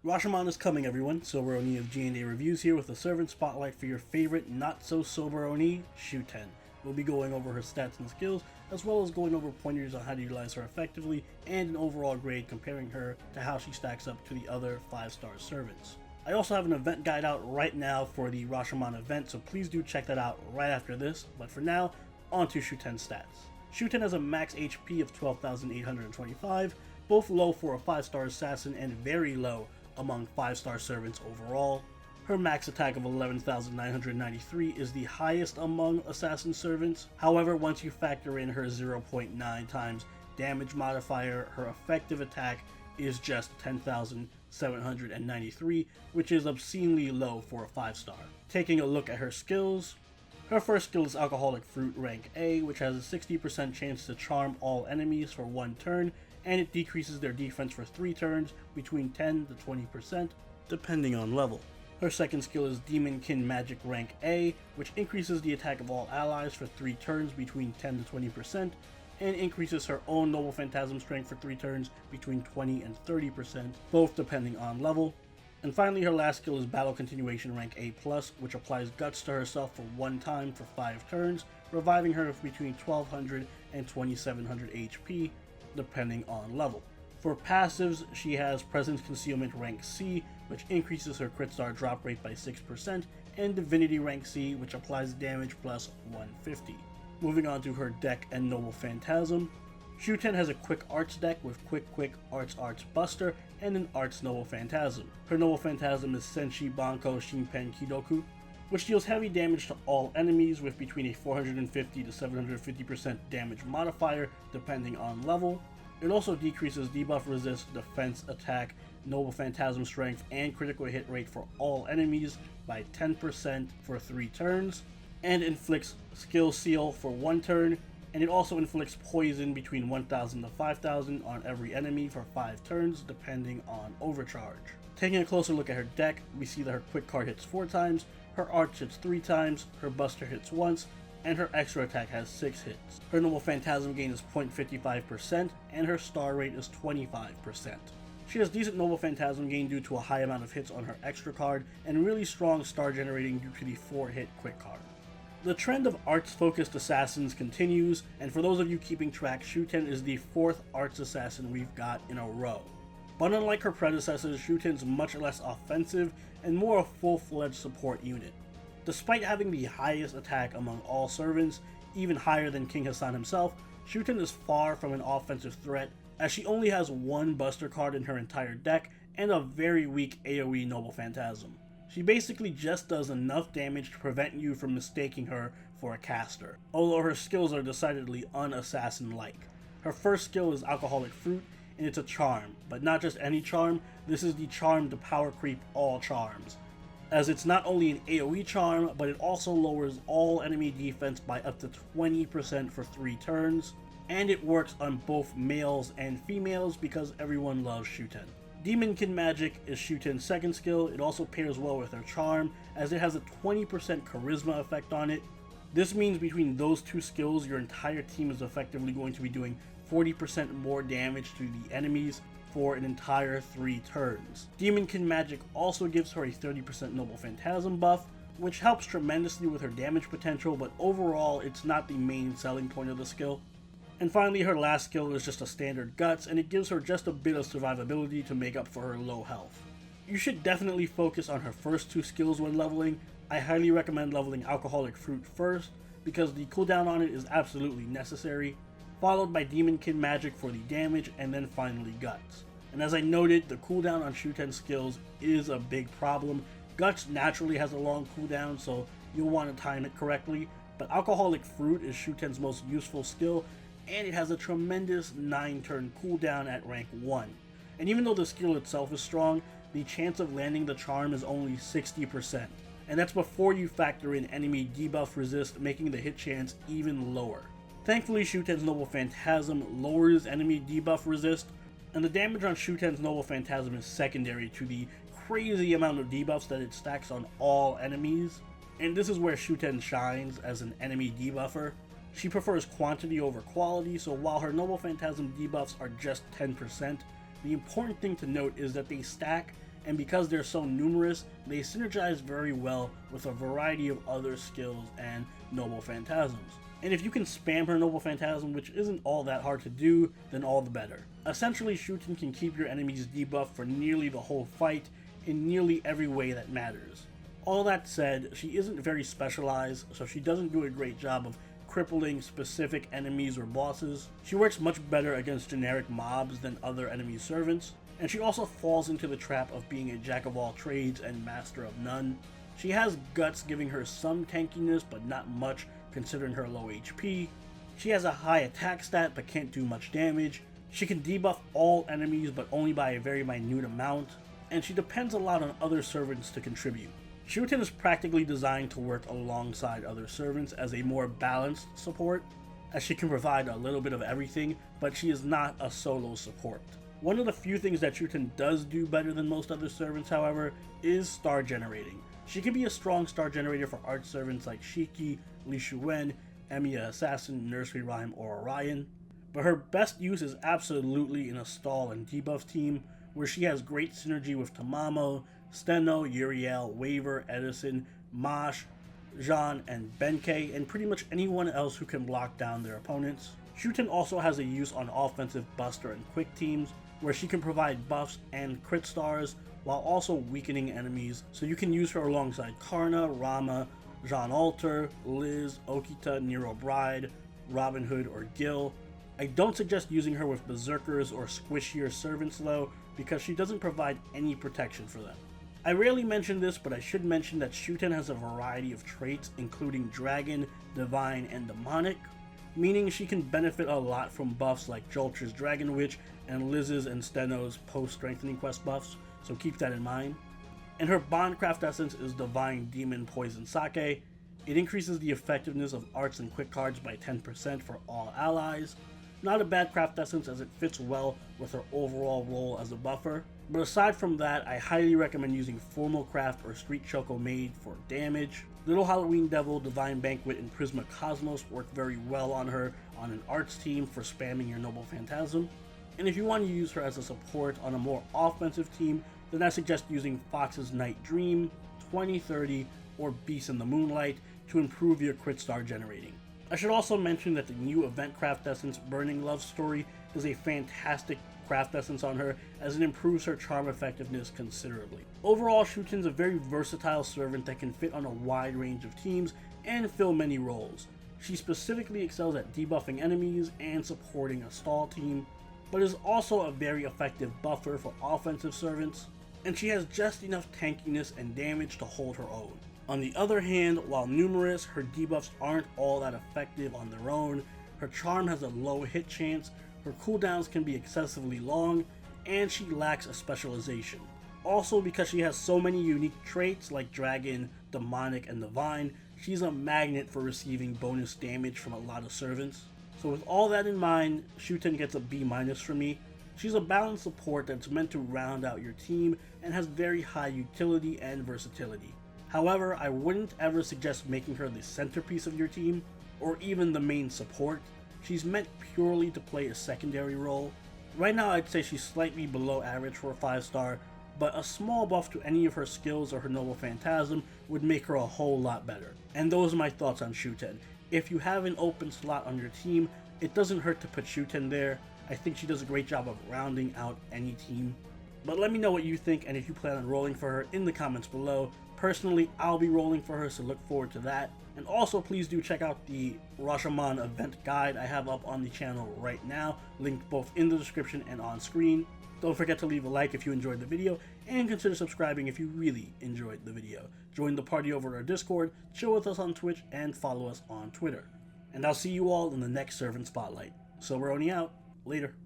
Rashomon is coming, everyone. Sober Oni of G&A Reviews here with a servant spotlight for your favorite not-so-sober Oni, Shuten. We'll be going over her stats and skills, as well as going over pointers on how to utilize her effectively, and an overall grade comparing her to how she stacks up to the other 5-star servants. I also have an event guide out right now for the Rashomon event, so please do check that out right after this. But for now, on to Shuten Stats. Shuten has a max HP of 12,825, both low for a 5-star assassin and very low among 5-star servants overall. Her max attack of 11,993 is the highest among assassin servants. However, once you factor in her 0.9 times damage modifier, her effective attack is just 10,793, which is obscenely low for a 5-star. Taking a look at her skills, her first skill is Alcoholic Fruit rank A, which has a 60% chance to charm all enemies for 1 turn, and it decreases their defense for 3 turns between 10 to 20%, depending on level. Her second skill is Demonkin Magic rank A, which increases the attack of all allies for 3 turns between 10 to 20%, and increases her own Noble Phantasm strength for 3 turns between 20 and 30%, both depending on level. And finally, her last skill is Battle Continuation rank A+, which applies Guts to herself for 1 time for 5 turns, reviving her with between 1200 and 2700 HP, depending on level. For passives, she has Presence Concealment rank C, which increases her crit star drop rate by 6%, and Divinity rank C, which applies damage plus 150. Moving on to her deck and Noble Phantasm, Shuten has a Quick Arts deck with Quick Arts Buster and an Arts Noble Phantasm. Her Noble Phantasm is Senshi Banko Shinpen Kidoku, which deals heavy damage to all enemies with between a 450 to 750% damage modifier depending on level. It also decreases debuff resist, defense, attack, Noble Phantasm strength, and critical hit rate for all enemies by 10% for 3 turns, and inflicts Skill Seal for 1 turn, and it also inflicts poison between 1,000 to 5,000 on every enemy for 5 turns depending on overcharge. Taking a closer look at her deck, we see that her quick card hits 4 times, her arch hits 3 times, her buster hits once, and her extra attack has 6 hits. Her Noble Phantasm gain is 0.55%, and her star rate is 25%. She has decent Noble Phantasm gain due to a high amount of hits on her extra card, and really strong star generating due to the 4-hit quick card. The trend of arts-focused assassins continues, and for those of you keeping track, Shuten is the 4th arts assassin we've got in a row. But unlike her predecessors, Shuten's much less offensive and more a full-fledged support unit. Despite having the highest attack among all servants, even higher than King Hassan himself, Shuten is far from an offensive threat, as she only has 1 Buster card in her entire deck and a very weak AoE Noble Phantasm. She basically just does enough damage to prevent you from mistaking her for a caster, although her skills are decidedly unassassin-like. Her first skill is Alcoholic Fruit, and it's a charm, but not just any charm, this is the charm to power creep all charms, as it's not only an AoE charm, but it also lowers all enemy defense by up to 20% for 3 turns, and it works on both males and females because everyone loves Shuten. Demonkin Magic is Shuten's second skill. It also pairs well with her charm, as it has a 20% charisma effect on it. This means between those 2 skills, your entire team is effectively going to be doing 40% more damage to the enemies for an entire 3 turns. Demonkin Magic also gives her a 30% Noble Phantasm buff, which helps tremendously with her damage potential, but overall it's not the main selling point of the skill. And finally, her last skill is just a standard Guts, and it gives her just a bit of survivability to make up for her low health. You should definitely focus on her first 2 skills when leveling. I highly recommend leveling Alcoholic Fruit first, because the cooldown on it is absolutely necessary, followed by Demonkin Magic for the damage, and then finally Guts. And as I noted, the cooldown on Shuten's skills is a big problem. Guts naturally has a long cooldown, so you'll want to time it correctly, but Alcoholic Fruit is Shuten's most useful skill, and it has a tremendous 9-turn cooldown at rank 1. And even though the skill itself is strong, the chance of landing the charm is only 60%. And that's before you factor in enemy debuff resist, making the hit chance even lower. Thankfully, Shuten's Noble Phantasm lowers enemy debuff resist, and the damage on Shuten's Noble Phantasm is secondary to the crazy amount of debuffs that it stacks on all enemies. And this is where Shuten shines as an enemy debuffer. She prefers quantity over quality, so while her Noble Phantasm debuffs are just 10%, the important thing to note is that they stack and because they're so numerous, they synergize very well with a variety of other skills and Noble Phantasms. And if you can spam her Noble Phantasm, which isn't all that hard to do, then all the better. Essentially, Shuten can keep your enemies debuffed for nearly the whole fight in nearly every way that matters. All that said, she isn't very specialized, so she doesn't do a great job of crippling specific enemies or bosses. She works much better against generic mobs than other enemy servants, and she also falls into the trap of being a jack of all trades and master of none. She has guts, giving her some tankiness but not much considering her low HP. She has a high attack stat but can't do much damage. She can debuff all enemies but only by a very minute amount, and she depends a lot on other servants to contribute. Shuten is practically designed to work alongside other servants as a more balanced support, as she can provide a little bit of everything, but she is not a solo support. One of the few things that Shuten does do better than most other servants, however, is star generating. She can be a strong star generator for art servants like Shiki, Li Shuwen, Emiya Assassin, Nursery Rhyme, or Orion, but her best use is absolutely in a stall and debuff team, where she has great synergy with Tamamo, Steno, Uriel, Waver, Edison, Mosh, Jean, and Benkei, and pretty much anyone else who can lock down their opponents. Shuten also has a use on offensive Buster and Quick teams, where she can provide buffs and crit stars while also weakening enemies, so you can use her alongside Karna, Rama, Jean Alter, Liz, Okita, Nero Bride, Robin Hood, or Gil. I don't suggest using her with Berserkers or squishier servants though, because she doesn't provide any protection for them. I rarely mention this, but I should mention that Shuten has a variety of traits, including Dragon, Divine, and Demonic, meaning she can benefit a lot from buffs like Jolter's Dragon Witch and Liz's and Steno's post-strengthening quest buffs, so keep that in mind. And her Bondcraft essence is Divine Demon Poison Sake. It increases the effectiveness of arts and quick cards by 10% for all allies. Not a bad craft essence, as it fits well with her overall role as a buffer. But aside from that, I highly recommend using Formal Craft or Street Choco Maid for damage. Little Halloween Devil, Divine Banquet, and Prisma Cosmos work very well on her on an arts team for spamming your Noble Phantasm. And if you want to use her as a support on a more offensive team, then I suggest using Fox's Night Dream, 2030, or Beast in the Moonlight to improve your crit star generating. I should also mention that the new event craft essence, Burning Love Story, is a fantastic craft essence on her, as it improves her charm effectiveness considerably. Overall, Shuten's a very versatile servant that can fit on a wide range of teams and fill many roles. She specifically excels at debuffing enemies and supporting a stall team, but is also a very effective buffer for offensive servants, and she has just enough tankiness and damage to hold her own. On the other hand, while numerous, her debuffs aren't all that effective on their own. Her charm has a low hit chance, her cooldowns can be excessively long, and she lacks a specialization. Also, because she has so many unique traits like Dragon, Demonic, and Divine, she's a magnet for receiving bonus damage from a lot of servants. So with all that in mind, Shuten gets a B- from me. She's a balanced support that's meant to round out your team and has very high utility and versatility. However, I wouldn't ever suggest making her the centerpiece of your team, or even the main support. She's meant purely to play a secondary role. Right now I'd say she's slightly below average for a 5-star, but a small buff to any of her skills or her Noble Phantasm would make her a whole lot better. And those are my thoughts on Shuten. If you have an open slot on your team, it doesn't hurt to put Shuten there. I think she does a great job of rounding out any team. But let me know what you think and if you plan on rolling for her in the comments below. Personally, I'll be rolling for her, so look forward to that. And also, please do check out the Rashomon event guide I have up on the channel right now, linked both in the description and on screen. Don't forget to leave a like if you enjoyed the video, and consider subscribing if you really enjoyed the video. Join the party over at our Discord, chill with us on Twitch, and follow us on Twitter. And I'll see you all in the next Servant Spotlight. Silveroni out. Later.